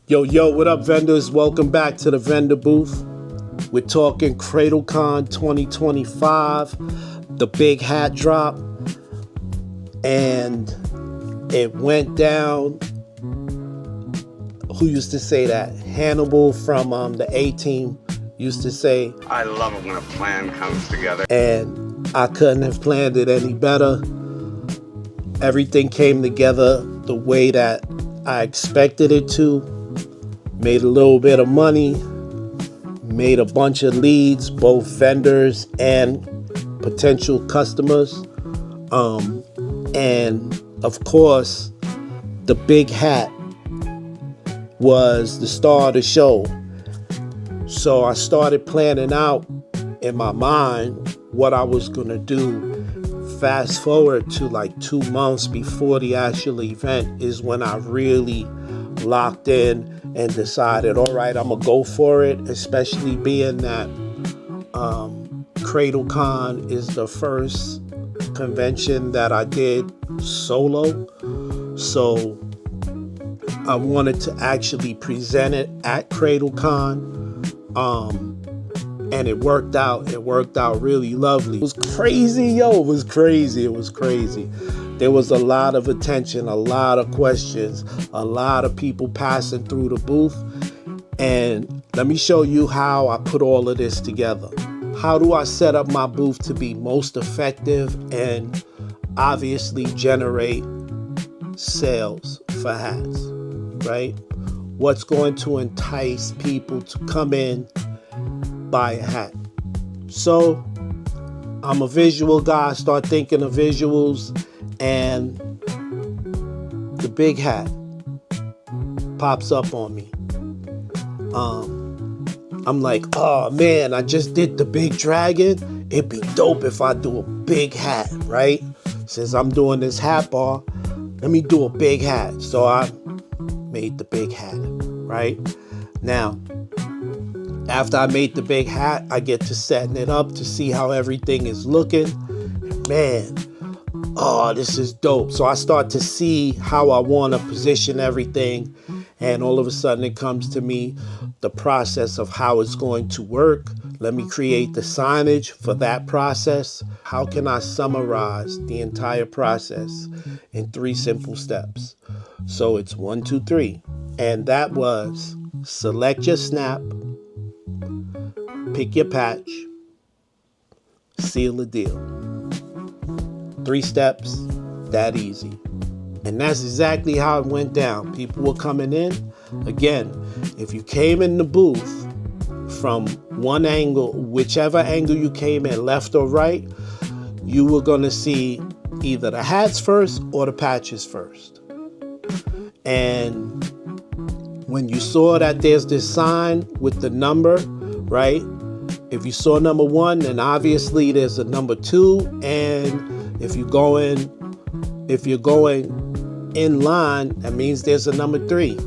Yo, what up, vendors? Welcome back to the vendor booth. We're talking Cradle Con 2025, the big hat drop, and it went down. Who used to say that? Hannibal from the A-Team used to say, I love it when a plan comes together. and I couldn't have planned it any better. Everything came together the way that I expected it to. Made a little bit of money, made a bunch of leads, both vendors and potential customers. And of course, the big hat was the star of the show. So I started planning out in my mind what I was gonna do. Fast forward to like 2 months before the actual event is when I really locked in and decided, all right, I'm gonna go for it, especially being that Cradle Con is the first convention that I did solo. So I wanted to actually present it at Cradle Con. And it worked out. It worked out really lovely. It was crazy, yo. It was crazy. There was a lot of attention, a lot of questions, a lot of people passing through the booth. And let me show you how I put all of this together. How do I set up my booth to be most effective and obviously generate sales for hats, right? What's going to entice people to come in, buy a hat? So I'm a visual guy, start thinking of visuals, and the big hat pops up on me. I'm like, oh man, I just did the big dragon. It'd be dope if I do a big hat, right? Since I'm doing this hat bar, let me do a big hat. So I made the big hat, right? Now, after I made the big hat, I get to setting it up to see how everything is looking. Man, oh, this is dope. So I start to see how I want to position everything. And all of a sudden it comes to me, the process of how it's going to work. Let me create the signage for that process. How can I summarize the entire process in 3 simple steps? So it's 1, 2, 3. And that was select your snap, pick your patch, seal the deal. 3 steps, that easy. And that's exactly how it went down. People were coming in. Again, if you came in the booth from one angle, whichever angle you came in, left or right, you were gonna see either the hats first or the patches first. And when you saw that there's this sign with the number, right? If you saw number 1, then obviously there's a number 2. And if you're going in line, that means there's a number 3.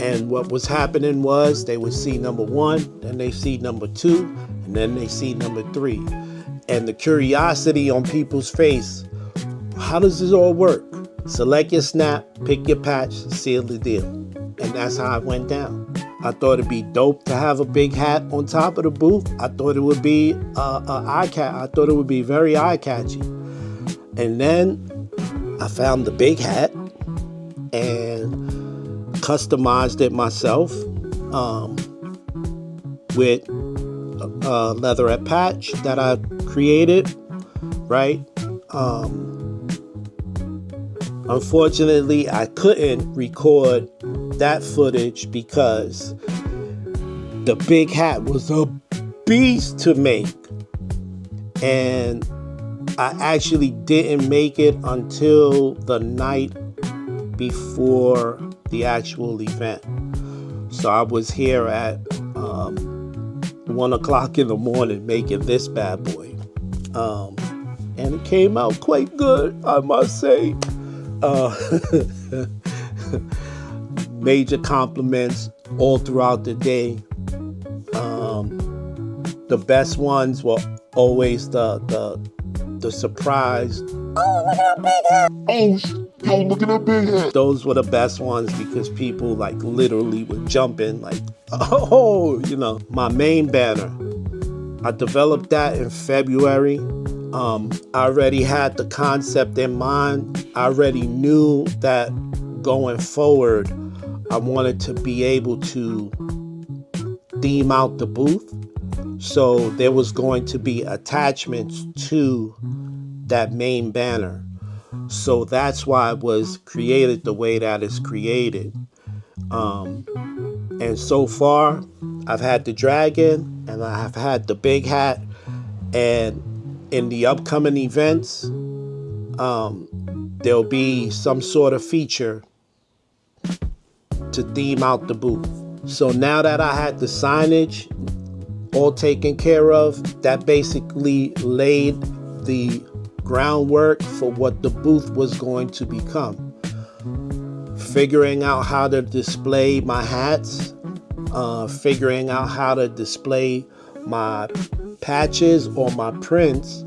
And what was happening was they would see number 1, then they see number 2, and then they see number 3. And the curiosity on people's face, how does this all work? Select your snap, pick your patch, seal the deal. And that's how it went down. I thought it'd be dope to have a big hat on top of the booth. I thought it would be I thought it would be very eye-catchy. And then I found the big hat and customized it myself with a leatherette patch that I created, right? Unfortunately, I couldn't record that footage because the big hat was a beast to make. And I actually didn't make it until the night before the actual event. So I was here at 1 o'clock in the morning making this bad boy. And it came out quite good, I must say. Major compliments all throughout the day. The best ones were always the surprise. Oh, look at that big hat. Yo, look at that big head. Those were the best ones because people like literally were jumping like, oh, my main banner. I developed that in February. I already had the concept in mind. I already knew that going forward, I wanted to be able to theme out the booth. So there was going to be attachments to that main banner. So that's why it was created the way that it's created. And so far, I've had the dragon and I have had the big hat. And in the upcoming events, there'll be some sort of feature to theme out the booth. So now that I had the signage all taken care of, that basically laid the groundwork for what the booth was going to become. Figuring out how to display my hats, figuring out how to display my patches or my prints,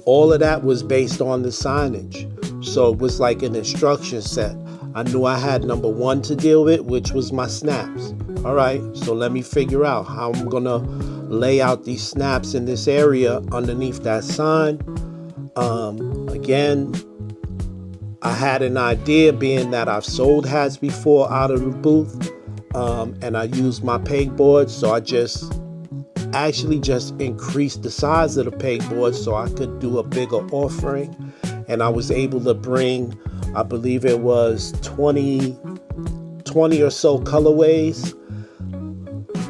all of that was based on the signage. So it was like an instruction set. I knew I had number one to deal with, which was my snaps. All right, so let me figure out how I'm gonna lay out these snaps in this area underneath that sign. Again, I had an idea being that I've sold hats before out of the booth, and I used my pegboard, so I just increased the size of the pegboard so I could do a bigger offering. And I was able to bring, I believe it was 20 or so colorways.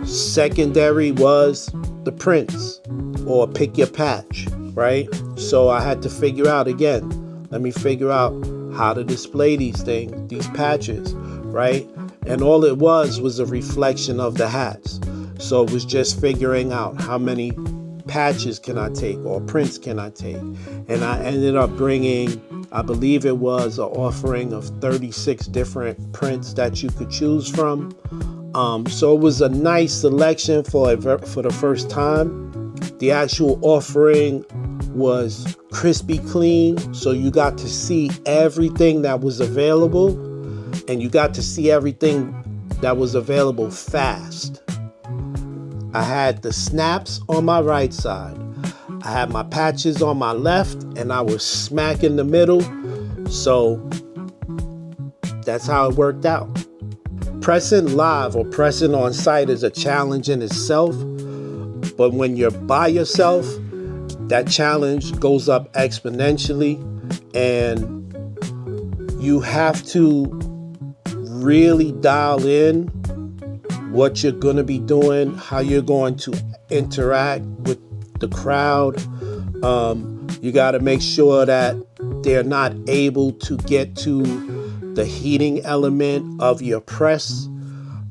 Secondary was the prints or pick your patch, right? So I had to figure out again, let me figure out how to display these things, these patches, right? And all it was a reflection of the hats. So it was just figuring out how many patches can I take or prints can I take. And I ended up bringing, I believe it was an offering of 36 different prints that you could choose from. So it was a nice selection for the first time. The actual offering was crispy clean, so you got to see everything that was available, and you got to see everything that was available fast. I had the snaps on my right side. I had my patches on my left, and I was smack in the middle. So that's how it worked out. Pressing live or pressing on site is a challenge in itself. But when you're by yourself, that challenge goes up exponentially, and you have to really dial in what you're going to be doing, how you're going to interact with the crowd. You got to make sure that they're not able to get to the heating element of your press.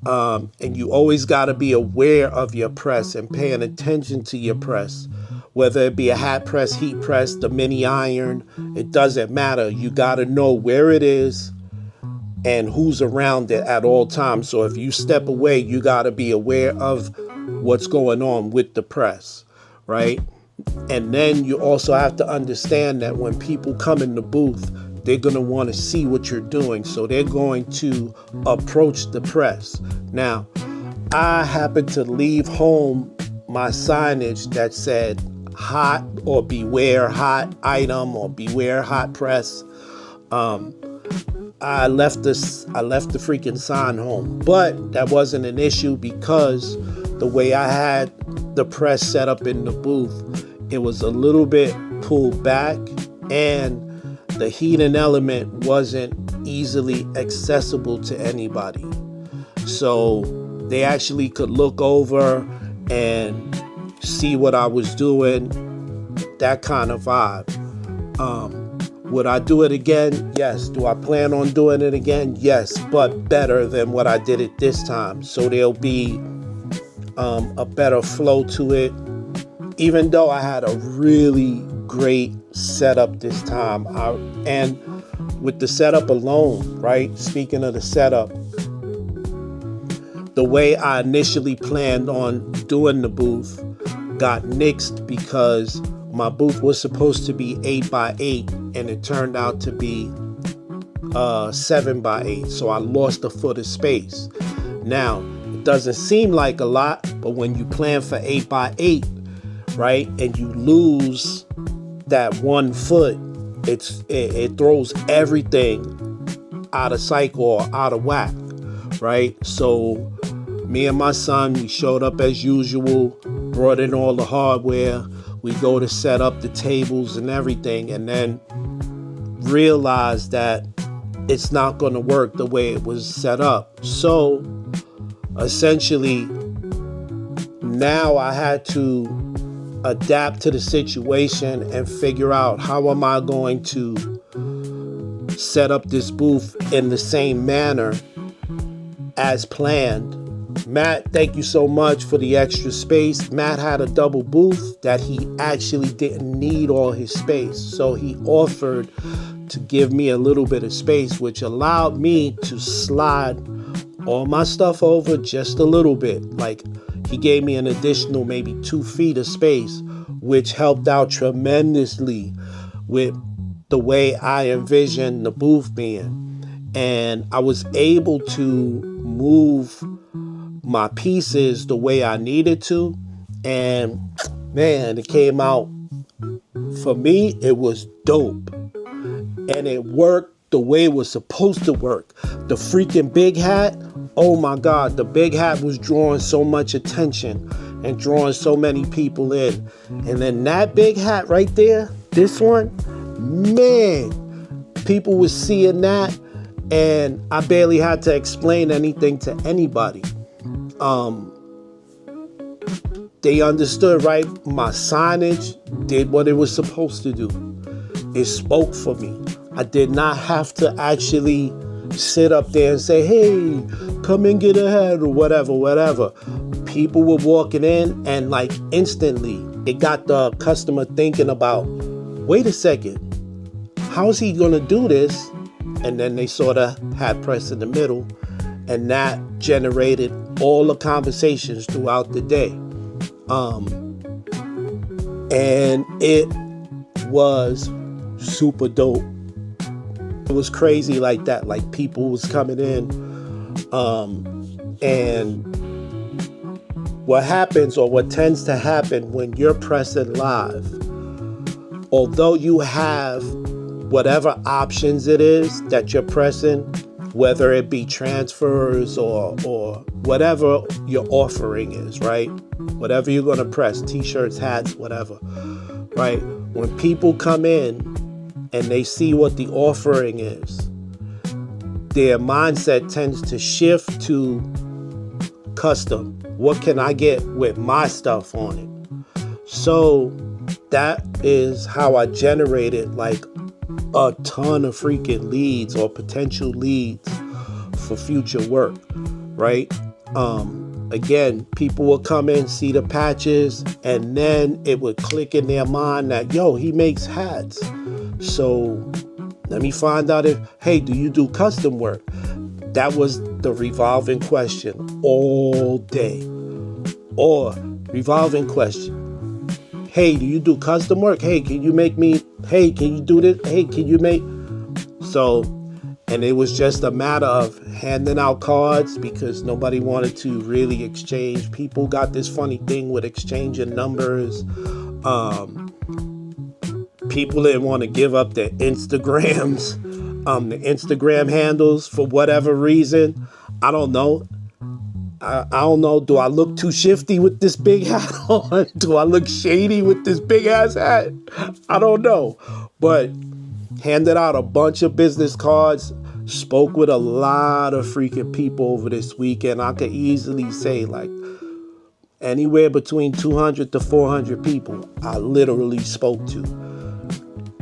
And you always got to be aware of your press and paying attention to your press. Whether it be a hat press, heat press, the mini iron, it doesn't matter. You got to know where it is and who's around it at all times. So if you step away, you got to be aware of what's going on with the press, right? And then you also have to understand that when people come in the booth, they're going to want to see what you're doing. So they're going to approach the press. Now, I happened to leave home my signage that said hot or beware hot item or beware hot press. I left the freaking sign home, but that wasn't an issue because the way I had the press set up in the booth, it was a little bit pulled back, and the heating element wasn't easily accessible to anybody. So they actually could look over and see what I was doing, that kind of vibe. Would I do it again? Yes. Do I plan on doing it again? Yes, but better than what I did it this time. So there'll be a better flow to it. Even though I had a really great setup this time. And with the setup alone, right? Speaking of the setup, the way I initially planned on doing the booth got nixed because my booth was supposed to be 8x8 and it turned out to be 7x8, so I lost a foot of space. Now, it doesn't seem like a lot, but when you plan for 8x8, right, and you lose that 1 foot, it throws everything out of cycle or out of whack, right? So me and my son, we showed up as usual, brought in all the hardware. We go to set up the tables and everything, and then realized that it's not going to work the way it was set up. So essentially, now I had to adapt to the situation and figure out how am I going to set up this booth in the same manner as planned. Matt, thank you so much for the extra space. Matt had a double booth that he actually didn't need all his space, so he offered to give me a little bit of space, which allowed me to slide all my stuff over just a little bit. Like, he gave me an additional maybe 2 feet of space, which helped out tremendously with the way I envisioned the booth being. And I was able to move my pieces the way I needed to. And man, it came out, for me, it was dope. And it worked the way it was supposed to work. The freaking big hat, oh my God, the big hat was drawing so much attention and drawing so many people in. And then that big hat right there, this one, man, people were seeing that, and I barely had to explain anything to anybody. They understood, right? My signage did what it was supposed to do. It spoke for me. I did not have to actually sit up there and say, hey, come and get a hat or whatever. People were walking in, and like instantly it got the customer thinking about, wait a second, how's he gonna do this? And then they saw the hat press in the middle, and that generated all the conversations throughout the day. And it was super dope. It was crazy like that. Like, people was coming in, and what happens, or what tends to happen when you're pressing live, although you have whatever options it is that you're pressing, whether it be transfers or whatever your offering is, right? Whatever you're going to press, t-shirts, hats, whatever, right? When people come in and they see what the offering is, their mindset tends to shift to custom. What can I get with my stuff on it? So that is how I generated like a ton of freaking leads or potential leads for future work, right? Again, people will come in, see the patches, and then it would click in their mind that, yo, he makes hats. So let me find out if, hey, do you do custom work? That was the revolving question all day. Or revolving question, hey, do you do custom work? Hey, can you make me, hey, can you do this? Hey, can you make? So, and it was just a matter of handing out cards because nobody wanted to really exchange. People got this funny thing with exchanging numbers. People didn't want to give up their Instagrams, the Instagram handles for whatever reason. I don't know. I don't know. Do I look too shifty with this big hat on? Do I look shady with this big ass hat? I don't know. But handed out a bunch of business cards, spoke with a lot of freaking people over this weekend. I could easily say like anywhere between 200 to 400 people I literally spoke to.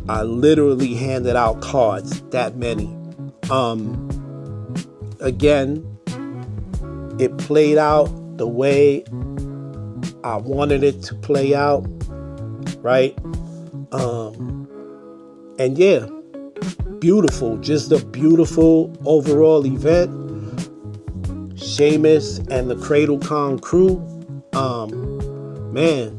I literally handed out cards, that many. Again, it played out the way I wanted it to play out, right? And yeah, beautiful, just a beautiful overall event. Seamus and the Cradle Con crew, man,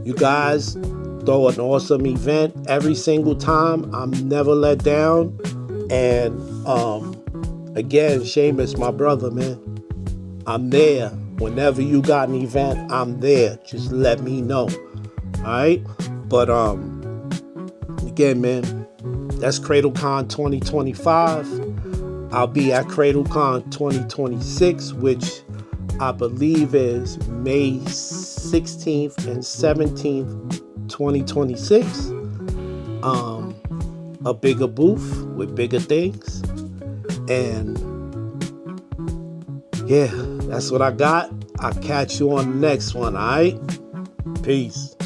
you guys throw an awesome event every single time. I'm never let down. And again, Seamus, my brother, man, I'm there. Whenever you got an event, I'm there. Just let me know. All right. But again, man, that's Cradle Con 2025. I'll be at Cradle Con 2026, which I believe is May 16th and 17th, 2026. A bigger booth with bigger things. And yeah, that's what I got. I'll catch you on the next one, all right? Peace.